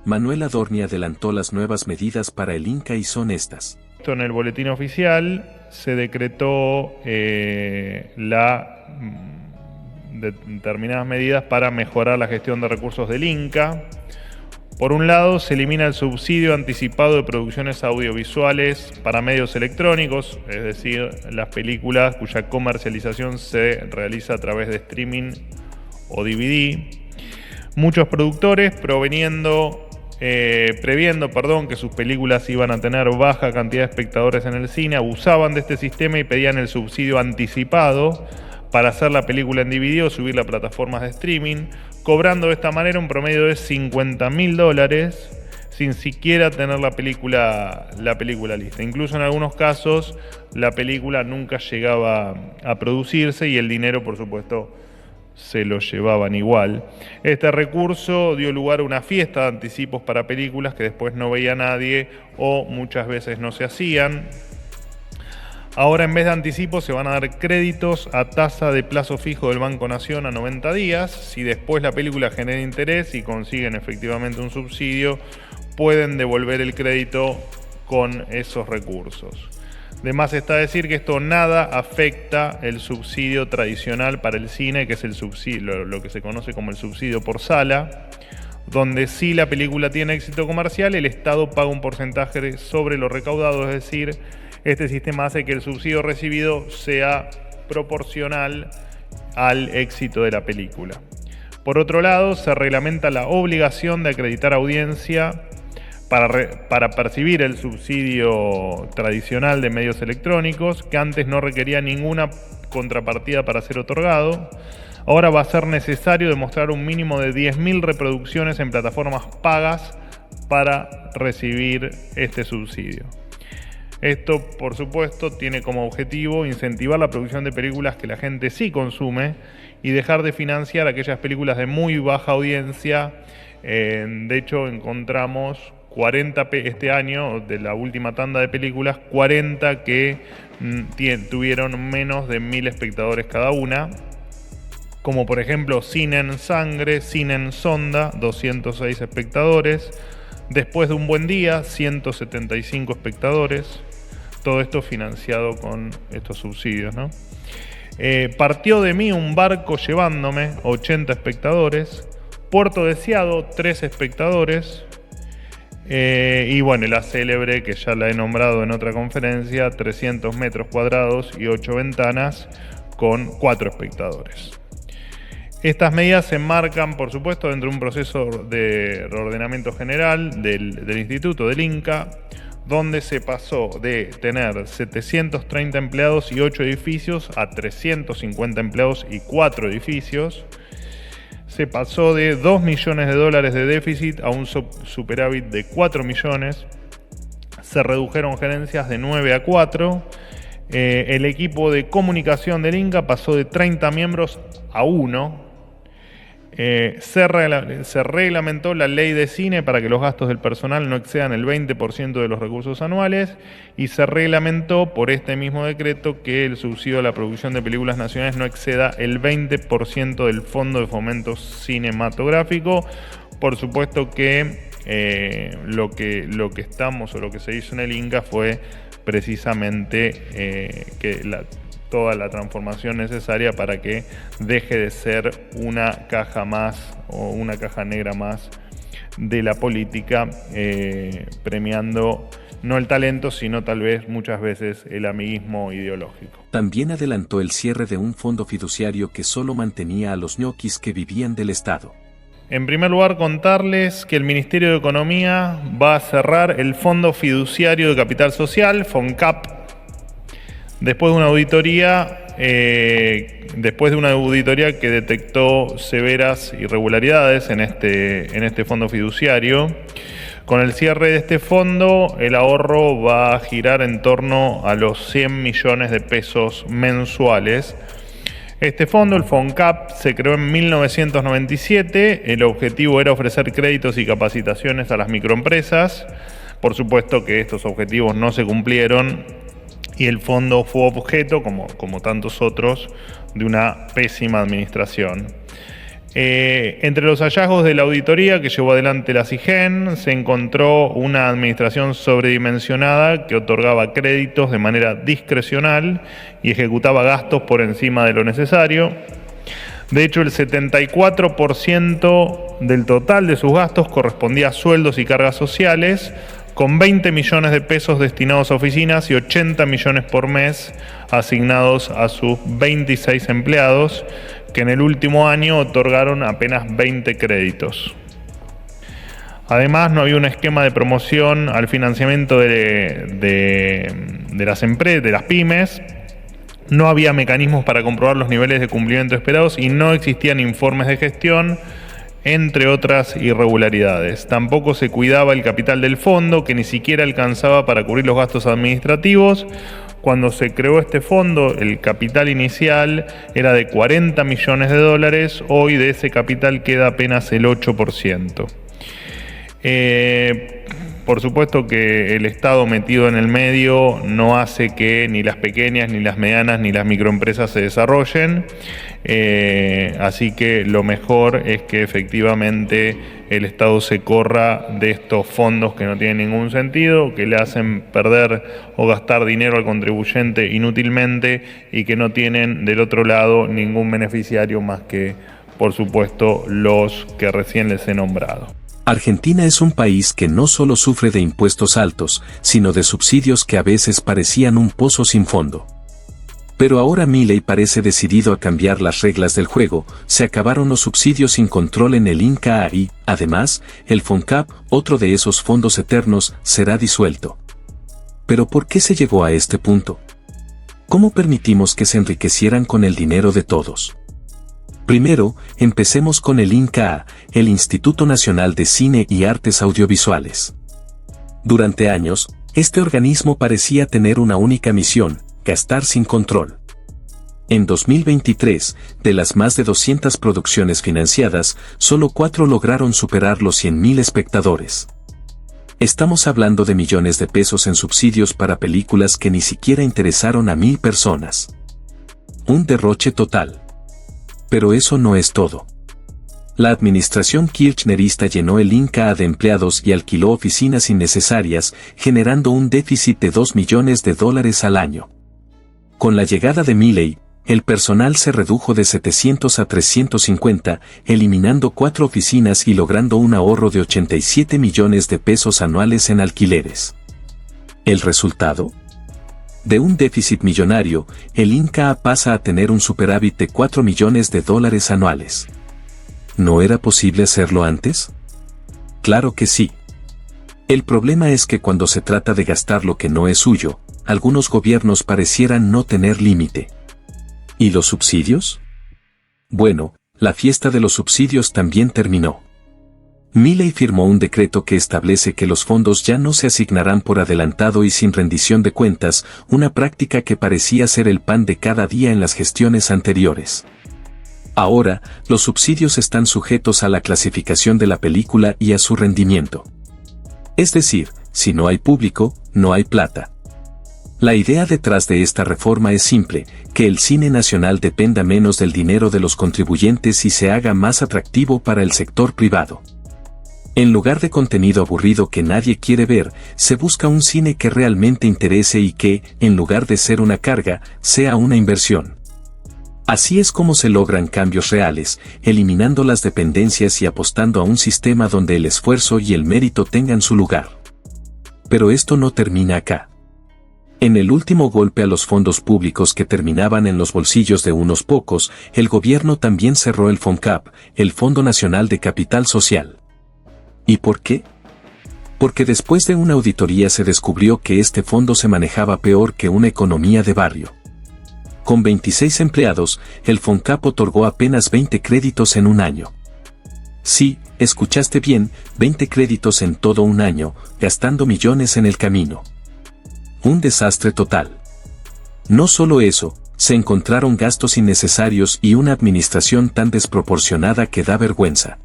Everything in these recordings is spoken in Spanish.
Manuel Adorni adelantó las nuevas medidas para el Inca y son estas. En el boletín oficial se decretó determinadas medidas para mejorar la gestión de recursos del Inca. Por un lado, se elimina el subsidio anticipado de producciones audiovisuales para medios electrónicos, es decir, las películas cuya comercialización se realiza a través de streaming o DVD. Muchos productores, previendo que sus películas iban a tener baja cantidad de espectadores en el cine, abusaban de este sistema y pedían el subsidio anticipado para hacer la película en DVD o subirla a plataformas de streaming, cobrando de esta manera un promedio de $50.000 sin siquiera tener la película lista. Incluso en algunos casos la película nunca llegaba a producirse y el dinero, por supuesto, se lo llevaban igual. Este recurso dio lugar a una fiesta de anticipos para películas que después no veía nadie o muchas veces no se hacían. Ahora, en vez de anticipos, se van a dar créditos a tasa de plazo fijo del Banco Nación a 90 días. Si después la película genera interés y consiguen efectivamente un subsidio, pueden devolver el crédito con esos recursos. De más está decir que esto nada afecta el subsidio tradicional para el cine, que es el subsidio, lo que se conoce como el subsidio por sala, donde si la película tiene éxito comercial, el Estado paga un porcentaje sobre lo recaudado, es decir, este sistema hace que el subsidio recibido sea proporcional al éxito de la película. Por otro lado, se reglamenta la obligación de acreditar audiencia para percibir el subsidio tradicional de medios electrónicos, que antes no requería ninguna contrapartida para ser otorgado. Ahora va a ser necesario demostrar un mínimo de 10.000 reproducciones en plataformas pagas para recibir este subsidio. Esto, por supuesto, tiene como objetivo incentivar la producción de películas que la gente sí consume y dejar de financiar aquellas películas de muy baja audiencia. De hecho, encontramos 40 este año, de la última tanda de películas, 40 que tuvieron menos de 1.000 espectadores cada una, como por ejemplo Cine en Sangre, Cine en Sonda, 206 espectadores, Después de un buen día, 175 espectadores, todo esto financiado con estos subsidios, ¿no? Partió de mí un barco llevándome, 80 espectadores, Puerto Deseado, 3 espectadores, y bueno, la célebre, que ya la he nombrado en otra conferencia, 300 metros cuadrados y 8 ventanas con 4 espectadores. Estas medidas se enmarcan, por supuesto, dentro de un proceso de reordenamiento general del Instituto del Inca, donde se pasó de tener 730 empleados y 8 edificios a 350 empleados y 4 edificios. Se pasó de $2 millones de déficit a un superávit de 4 millones. Se redujeron gerencias de 9 a 4. El equipo de comunicación del Inca pasó de 30 miembros a 1. Se reglamentó la ley de cine para que los gastos del personal no excedan el 20% de los recursos anuales, y se reglamentó por este mismo decreto que el subsidio a la producción de películas nacionales no exceda el 20% del Fondo de Fomento Cinematográfico. Por supuesto que lo que estamos o lo que se hizo en el Inca fue precisamente toda la transformación necesaria para que deje de ser una caja más o una caja negra más de la política, premiando no el talento, sino tal vez muchas veces el amiguismo ideológico. También adelantó el cierre de un fondo fiduciario que solo mantenía a los ñoquis que vivían del Estado. En primer lugar, contarles que el Ministerio de Economía va a cerrar el Fondo Fiduciario de Capital Social, FONCAP, después de una auditoría que detectó severas irregularidades en este fondo fiduciario. Con el cierre de este fondo, el ahorro va a girar en torno a los 100 millones de pesos mensuales. Este fondo, el FONCAP, se creó en 1997. El objetivo era ofrecer créditos y capacitaciones a las microempresas. Por supuesto que estos objetivos no se cumplieron, y el fondo fue objeto, como tantos otros, de una pésima administración. Entre los hallazgos de la auditoría que llevó adelante la SIGEN, se encontró una administración sobredimensionada que otorgaba créditos de manera discrecional y ejecutaba gastos por encima de lo necesario. De hecho, el 74% del total de sus gastos correspondía a sueldos y cargas sociales, con 20 millones de pesos destinados a oficinas y 80 millones por mes asignados a sus 26 empleados, que en el último año otorgaron apenas 20 créditos. Además, no había un esquema de promoción al financiamiento de las empresas, de las pymes. No había mecanismos para comprobar los niveles de cumplimiento esperados y no existían informes de gestión, entre otras irregularidades. Tampoco se cuidaba el capital del fondo, que ni siquiera alcanzaba para cubrir los gastos administrativos. Cuando se creó este fondo, el capital inicial era de $40 millones. Hoy de ese capital queda apenas el 8%. Por supuesto que el Estado metido en el medio no hace que ni las pequeñas, ni las medianas, ni las microempresas se desarrollen. Así que lo mejor es que efectivamente el Estado se corra de estos fondos que no tienen ningún sentido, que le hacen perder o gastar dinero al contribuyente inútilmente y que no tienen del otro lado ningún beneficiario más que, por supuesto, los que recién les he nombrado. Argentina es un país que no solo sufre de impuestos altos, sino de subsidios que a veces parecían un pozo sin fondo. Pero ahora Milei parece decidido a cambiar las reglas del juego. Se acabaron los subsidios sin control en el Inca y, además, el FONCAP, otro de esos fondos eternos, será disuelto. ¿Pero por qué se llegó a este punto? ¿Cómo permitimos que se enriquecieran con el dinero de todos? Primero, empecemos con el INCA, el Instituto Nacional de Cine y Artes Audiovisuales. Durante años, este organismo parecía tener una única misión: gastar sin control. En 2023, de las más de 200 producciones financiadas, solo 4 lograron superar los 100.000 espectadores. Estamos hablando de millones de pesos en subsidios para películas que ni siquiera interesaron a 1.000 personas. Un derroche total. Pero eso no es todo. La administración kirchnerista llenó el INCA de empleados y alquiló oficinas innecesarias, generando un déficit de $2 millones al año. Con la llegada de Milei, el personal se redujo de 700 a 350, eliminando 4 oficinas y logrando un ahorro de 87 millones de pesos anuales en alquileres. ¿El resultado? De un déficit millonario, el INCA pasa a tener un superávit de $4 millones anuales. ¿No era posible hacerlo antes? Claro que sí. El problema es que cuando se trata de gastar lo que no es suyo, algunos gobiernos parecieran no tener límite. ¿Y los subsidios? Bueno, la fiesta de los subsidios también terminó. Milei firmó un decreto que establece que los fondos ya no se asignarán por adelantado y sin rendición de cuentas, una práctica que parecía ser el pan de cada día en las gestiones anteriores. Ahora, los subsidios están sujetos a la clasificación de la película y a su rendimiento. Es decir, si no hay público, no hay plata. La idea detrás de esta reforma es simple: que el cine nacional dependa menos del dinero de los contribuyentes y se haga más atractivo para el sector privado. En lugar de contenido aburrido que nadie quiere ver, se busca un cine que realmente interese y que, en lugar de ser una carga, sea una inversión. Así es como se logran cambios reales, eliminando las dependencias y apostando a un sistema donde el esfuerzo y el mérito tengan su lugar. Pero esto no termina acá. En el último golpe a los fondos públicos que terminaban en los bolsillos de unos pocos, el gobierno también cerró el FONCAP, el Fondo Nacional de Capital Social. ¿Y por qué? Porque después de una auditoría se descubrió que este fondo se manejaba peor que una economía de barrio. Con 26 empleados, el FONCAP otorgó apenas 20 créditos en un año. Sí, escuchaste bien, 20 créditos en todo un año, gastando millones en el camino. Un desastre total. No solo eso, se encontraron gastos innecesarios y una administración tan desproporcionada que da vergüenza.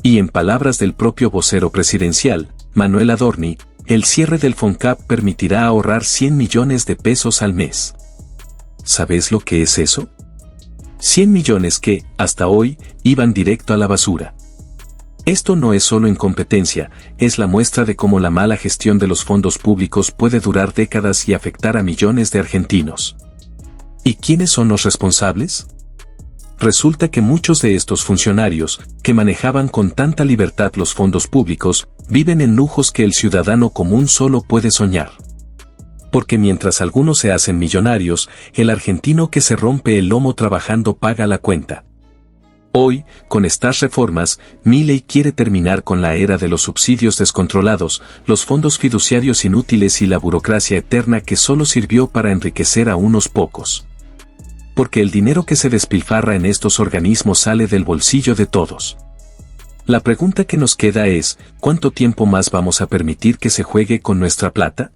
Y en palabras del propio vocero presidencial, Manuel Adorni, el cierre del FONCAP permitirá ahorrar 100 millones de pesos al mes. ¿Sabes lo que es eso? 100 millones que, hasta hoy, iban directo a la basura. Esto no es solo incompetencia, es la muestra de cómo la mala gestión de los fondos públicos puede durar décadas y afectar a millones de argentinos. ¿Y quiénes son los responsables? Resulta que muchos de estos funcionarios, que manejaban con tanta libertad los fondos públicos, viven en lujos que el ciudadano común solo puede soñar. Porque mientras algunos se hacen millonarios, el argentino que se rompe el lomo trabajando paga la cuenta. Hoy, con estas reformas, Milei quiere terminar con la era de los subsidios descontrolados, los fondos fiduciarios inútiles y la burocracia eterna que solo sirvió para enriquecer a unos pocos. Porque el dinero que se despilfarra en estos organismos sale del bolsillo de todos. La pregunta que nos queda es, ¿cuánto tiempo más vamos a permitir que se juegue con nuestra plata?